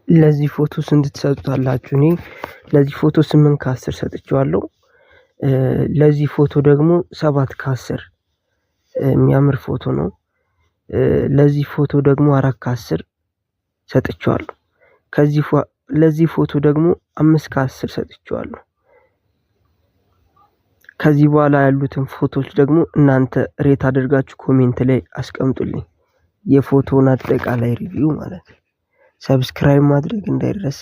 ለዚህ ፎቶ ስንት ትሰጡታላችሁ? እኔ ለዚህ ፎቶ 8 ከ10 ሰጥቼዋለሁ። ለዚህ ፎቶ ደግሞ 7 ከ10 የሚያምር ፎቶ ነው። ለዚህ ፎቶ ደግሞ 4 ከ10 ሰጥቼዋለሁ። ለዚህ ፎቶ ደግሞ 5 ከ10 ሰጥቼዋለሁ። ከዚህ በኋላ ያሉትን ፎቶዎች ደግሞ እናንተ ሬት አድርጋችሁ ኮሜንት ላይ አስቀምጡልኝ። የፎቶውን አጠቃላይ ሪቪው ማለት ነው። ሰብስክራይብ ማድረግ እንዳይረሳ።